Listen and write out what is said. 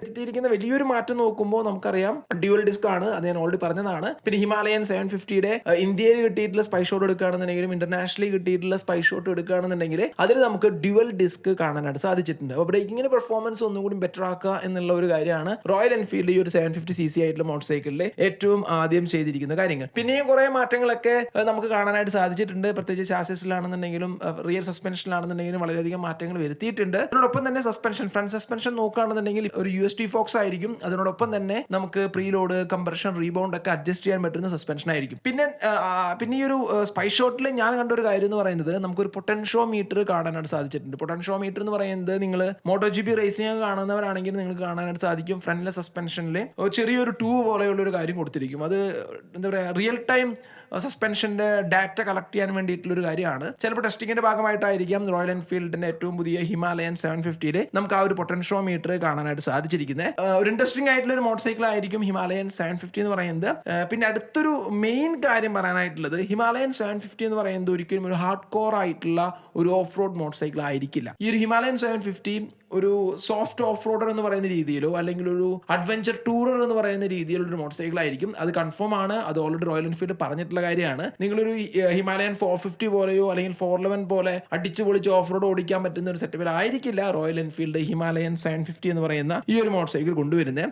എത്തിയിരിക്കുന്ന വലിയൊരു മാറ്റം നോക്കുമ്പോൾ നമുക്കറിയാം ഡ്യുവൽ ഡിസ്ക് ആണ്, അത് ഞാൻ ഓൾറെഡി പറഞ്ഞതാണ്. പിന്നെ ഹിമാലയൻ 750യുടെ ഇന്ത്യയിൽ കിട്ടിയിട്ടുള്ള സ്പൈ ഷോട്ട് എടുക്കുകയാണെന്നുണ്ടെങ്കിലും ഇന്റർനാഷണലി കിട്ടിയിട്ടുള്ള സ്പൈ ഷോട്ട് എടുക്കുകയാണെന്നുണ്ടെങ്കിൽ അതിൽ നമുക്ക് ഡ്യുവൽ ഡിസ്ക് കാണാനായിട്ട് സാധിച്ചിട്ടുണ്ട്. അപ്പോൾ ബ്രേക്കിങ്ങിന്റെ പെർഫോമൻസ് ഒന്നും കൂടി ബെറ്റർ ആക്കുക എന്നുള്ള ഒരു കാര്യമാണ് റോയൽ എൻഫീൽഡ് ഈ ഒരു 750cc ആയിട്ടുള്ള മോട്ടോർ സൈക്കിളിൽ ഏറ്റവും ആദ്യം ചെയ്തിരിക്കുന്ന കാര്യങ്ങൾ. പിന്നെയും കുറെ മാറ്റങ്ങളൊക്കെ നമുക്ക് കാണാനായിട്ട് സാധിച്ചിട്ടുണ്ട്. പ്രത്യേകിച്ച് ചാസിസിലാണെന്നുണ്ടെങ്കിലും റിയർ സസ്പെൻഷനിലാണെന്നുണ്ടെങ്കിലും വളരെയധികം മാറ്റങ്ങൾ വരുത്തിയിട്ടുണ്ട്. അതിനോടൊപ്പം തന്നെ സസ്പെൻഷൻ, ഫ്രണ്ട് സസ്പെൻഷൻ നോക്കുകയാണെന്നുണ്ടെങ്കിൽ ഒരു UST ഫോക്സ് ആയിരിക്കും. അതിനോടൊപ്പം തന്നെ നമുക്ക് പ്രീലോഡ്, കംപ്രഷൻ, റീബൗണ്ട് ഒക്കെ അഡ്ജസ്റ്റ് ചെയ്യാൻ പറ്റുന്ന സസ്പെൻഷൻ ആയിരിക്കും. പിന്നെ ഈ ഒരു സ്പൈ ഷോട്ടിൽ ഞാൻ കണ്ട ഒരു കാര്യം എന്ന് പറയുന്നത് നമുക്കൊരു പൊട്ടൻഷ്യോമീറ്റർ കാണാനായിട്ട് സാധിച്ചിട്ടുണ്ട്. പൊട്ടൻഷ്യോമീറ്റർ എന്ന് പറയുന്നത് നിങ്ങൾ MotoGP റേസിംഗ് കാണുന്നവരാണെങ്കിൽ നിങ്ങൾക്ക് കാണാനായിട്ട് സാധിക്കും. ഫ്രണ്ടിലെ സസ്പെൻഷനിൽ ചെറിയൊരു ട്യൂബ് പോലെയുള്ള ഒരു കാര്യം കൊടുത്തിരിക്കും. അത് എന്താ പറയുക, റിയൽ ടൈം സസ്പെൻഷന്റെ ഡാറ്റ കളക്ട് ചെയ്യാൻ വേണ്ടിയിട്ടുള്ള ഒരു കാര്യമാണ്. ചിലപ്പോൾ ടെസ്റ്റിങ്ങിന്റെ ഭാഗമായിട്ടായിരിക്കാം റോയൽ എൻഫീൽഡിന്റെ ഏറ്റവും പുതിയ ഹിമാലയൻ 750യിൽ നമുക്ക് ആ ഒരു പൊട്ടൻഷ്യോമീറ്റർ കാണാനായിട്ട് സാധിച്ചിരിക്കുന്നത്. ഒരു ഇൻട്രസ്റ്റിംഗ് ആയിട്ടുള്ള ഒരു മോട്ടോർ സൈക്കിൾ ആയിരിക്കും ഹിമാലയൻ 750 എന്ന് പറയുന്നത്. പിന്നെ അടുത്തൊരു മെയിൻ കാര്യം പറയാനായിട്ടുള്ളത്, ഹിമാലയൻ 750 എന്ന് പറയുന്നത് ഒരിക്കലും ഒരു ഹാർഡ് കോർ ആയിട്ടുള്ള ഒരു ഓഫ് റോഡ് മോട്ടോർ സൈക്കിൾ ആയിരിക്കില്ല. ഈ ഒരു ഹിമാലയൻ 750 ഒരു സോഫ്റ്റ് ഓഫ് റോഡർ എന്ന് പറയുന്ന രീതിയിലോ അല്ലെങ്കിൽ ഒരു അഡ്വഞ്ചർ ടൂറർ എന്ന് പറയുന്ന രീതിയിലുള്ള ഒരു മോട്ടോർ സൈക്കിൾ ആയിരിക്കും. അത് കൺഫേം ആണ്, അത് ഓൾറെഡി റോയൽ എൻഫീൽഡ് പറഞ്ഞിട്ടുള്ള കാര്യമാണ്. നിങ്ങളൊരു ഹിമാലയൻ 450 പോലെയോ അല്ലെങ്കിൽ 411 പോലെ അടിച്ചു പൊളിച്ച് ഓഫ് റോഡ് ഓടിക്കാൻ പറ്റുന്ന ഒരു സെറ്റപ്പിൽ ആയിരിക്കില്ല റോയൽ എൻഫീൽഡ് ഹിമാലയൻ 750 എന്ന് പറയുന്ന ഈ ഒരു മോട്ടോർ സൈക്കിൾ കൊണ്ടുവരുന്നത്.